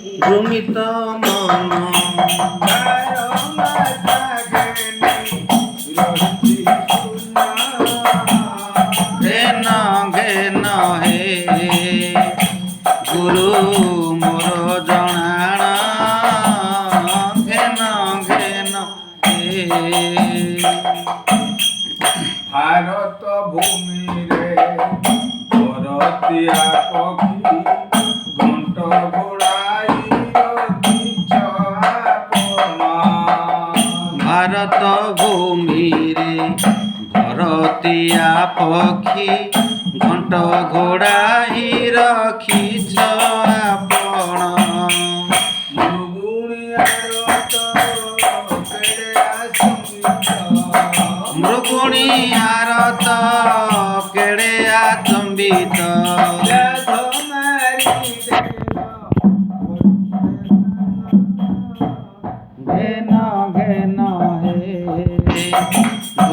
ভ্রমিত মন ঘেন ঘেন হে গুরু মোর জଣାଣ ঘেন ঘেন হে ଭାରତ ଭୂମିରେ ଭରତିଆ ପକ୍ଷୀ ଘଣ୍ଟ ଘୋଡ଼ାଇ ରଖିଛ ଆପଣ। ଭାରତ ଭୂମିରେ ଭରତିଆ ପକ୍ଷୀ ଘଣ୍ଟ ଘୋଡ଼ାଇ ରଖିଛ ଆପଣ। ମୃଗୁଣିଆର ତ କେଡ଼େ ଆଚମ୍ବିତ ଘେନ ଘେନ ହେ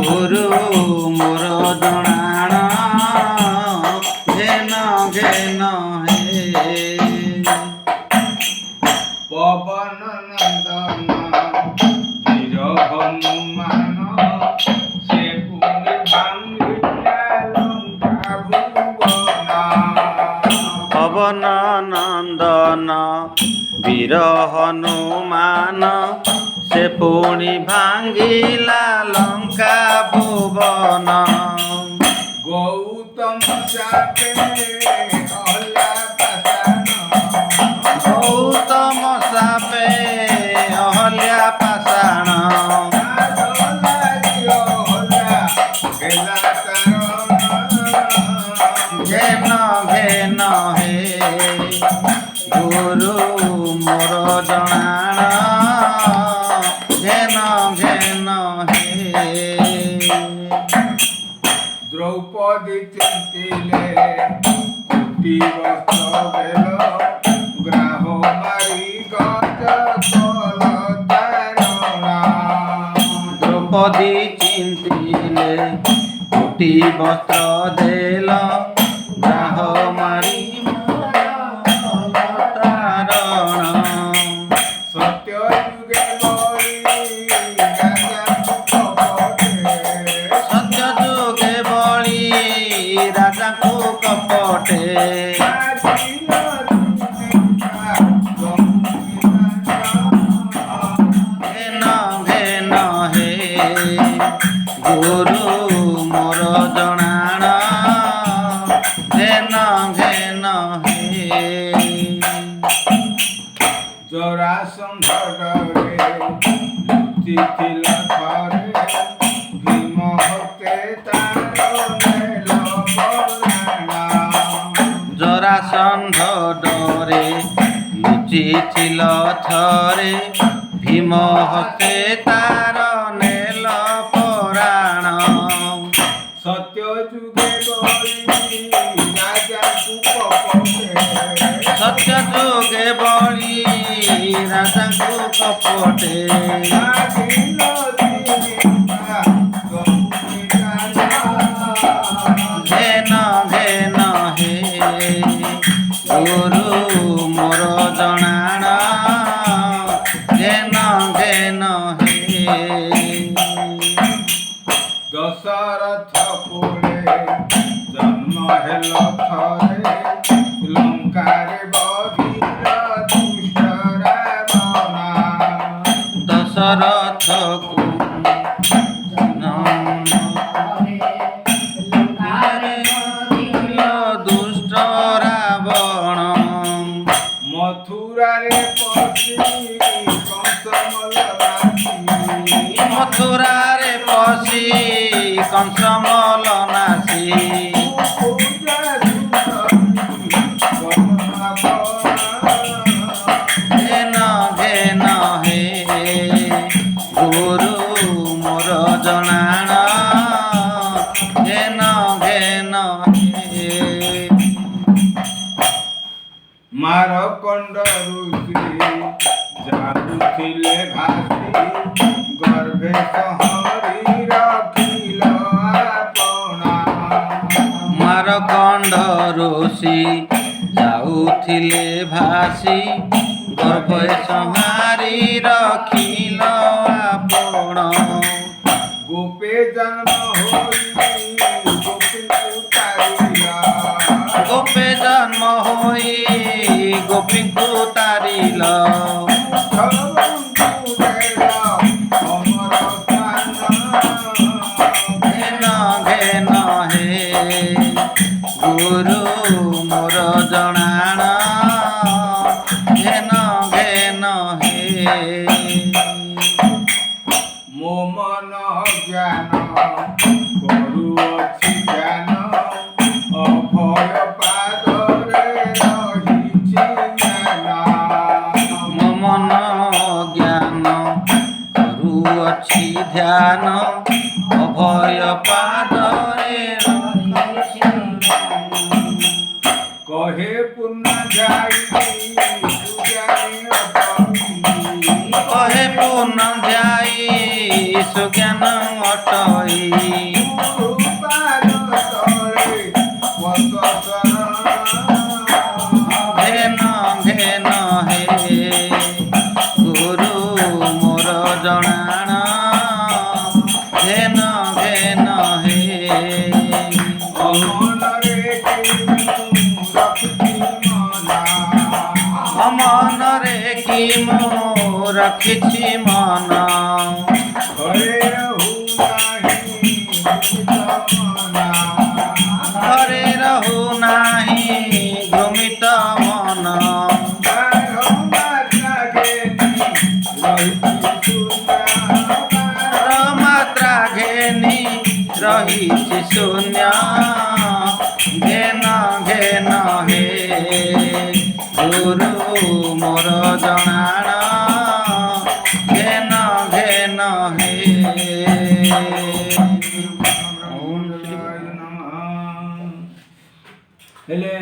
ଗୁରୁ ମୋର ଜଣାଣ ଘେନ ଘେନ ହେ ପବନ ନନ୍ଦନ ବୀର ହନୁମାନ ସେ ପୁଣି ଭାଙ୍ଗିଲା ଲଙ୍କା ଭୁବନ। ପବନ ନନ୍ଦନ ବୀର ହନୁମାନ ସେ ପୁଣି ଭାଙ୍ଗିଲା ଲଙ୍କା ଭୁବନ। ଗୌତମ ଚାପେ ଅହଲ୍ୟା ପାଷାଣ ଗୌତମ ସାପେ ଅହଲ୍ୟା ପାଷାଣ ଘେନ ଘେନ ହେ ଗୁରୁ ମୋର ଜଣାଣ ଘେନ ଘେନ ହେ ଦ୍ରୌପଦୀ ଚିନ୍ତିଲେ କୋଟି ବସ୍ତ୍ର ବେଲ ଗ୍ରାହ ମାରି ଗଜ କଲ ତାରଣା। ଦ୍ରୌପଦୀ ଚିନ୍ତିଲେ କୋଟି ବସ୍ତ୍ର ଦେଲ ଗ୍ରାହ ମାରି ତାରଣ। ସତ୍ୟ ଯୁଗେ ବଳି ରାଜାକୁ କପଟେ ସତ୍ୟ ଯୁଗେ ବଳି ରାଜାକୁ କପଟେ ଘେନ ଘେନ ହେ ଗୁରୁ ମୋର ଜଣାଣ ଘେନ ଘେନ ହେ ଜରାସନ୍ଧ ଡରେ ଲୁଚିଥିଲ ଥରେ ଭୀମ ହତେ ତାର ନେଲ ବରାଣ। ଜରାସନ୍ଧ ଡରେ ଲୁଚିଥିଲ ଥରେ ଭୀମ ହତେ ତାର ନେଲ ପରାଣ। ସତ୍ୟ ଯୁଗେ ବଳି ରାଜାକୁ କପଟେ ସତ୍ୟ ଯୁଗେ ବଳି ରାଜାଙ୍କୁ କପଟେ ଘେନ ଘେନ ହେ ଗୁରୁ ମୋର ଜଣାଣ ଘେନ ଘେନ ହେ ଦଶରଥ ପୁଳେ ଜନ୍ମ ହେଲ ଥରେ ଲଙ୍କାରେ ବଧିର ଦୁଷ୍ଟ ରାବଣ। ଦଶରଥକୁ ଦୁଷ୍ଟ ରାବଣ ମଥୁରାରେ ପଶି କଂସମଲ ନାଚି ମଥୁରାରେ ପଶି କଂସମଲ ନାଚି ଘେନ ଘେନ ହେ ଗୁରୁ ମୋର ଜଣାଣ ଘେନ ଘେନ ହେ ମାରକଣ୍ଡ ଋଷି ଯାଉଥିଲେ ଘାସି ଗର୍ଭେ ସଂହରି ରଖିଲ ଆପଣା। ମାରକଣ୍ଡ ଋଷି ଯାଉଥିଲେ ଭାସି ଗର୍ଭେ ସଂହାରି ରଖିଲ ଆପଣ ଗୋପେ ଜନ୍ମ ହୋଇ ଗୋପୀଙ୍କୁ ତାରିଲା ଗୋପେ ଜନ୍ମ ହୋଇ ଗୋପୀଙ୍କୁ ତାରିଲ ଧରନ୍ତୁ ଦେଲ ଅମର ସ୍ଥାନ ଘେନ ଘେନ ହେ ଗୁରୁ ମୋର ଜଣାଣ ଘେନ ଘେନ ହେ ମୋ ମନ ଜ୍ଞାନ କରୁଅଛି ଜ୍ଞାନ ଅଭୟ ପାଦରେ ରହିଛି ଜ୍ଞାନ ମୋ ମନ ଜ୍ଞାନ କରୁଅଛି ଧ୍ୟାନ ଅଭୟ ପାଦରେ କହେ ପୂର୍ଣ୍ଣ ଯାଇ ସୁଜ୍ଞାନୀ ଅଟକି କହେ ପୂର୍ଣ୍ଣ ଧ୍ୟାଇ ସୁଜ୍ଞାନ ଅଟଇ ଗୁରୁ ପାଦ ତଳେ ବସ ଶରଣ ଘେନ ଘେନ ହେ ଗୁରୁ ମୋର ଜଣାଣ ଘେନ ଘେନ ହେ ଅମନରେ କି ମୁଁ ରଖିଛି ଅମନରେ କି ମୁଁ ରଖିଛି ମନ ମନ ଘରେ ରହୁ ନାହିଁ ଘରେ ରହୁ ନାହିଁ ଭ୍ରମିତ ମନ ଭ୍ରମିତ ମନ ମାତ୍ରା ଘେନି ରହିଛି ଶୂନ୍ୟ ଘେନ ଘେନ ହେ ଗୁରୁ ମୋର ଜଣାଣ ଘେନ ଘେନ ହେ ହେଲେ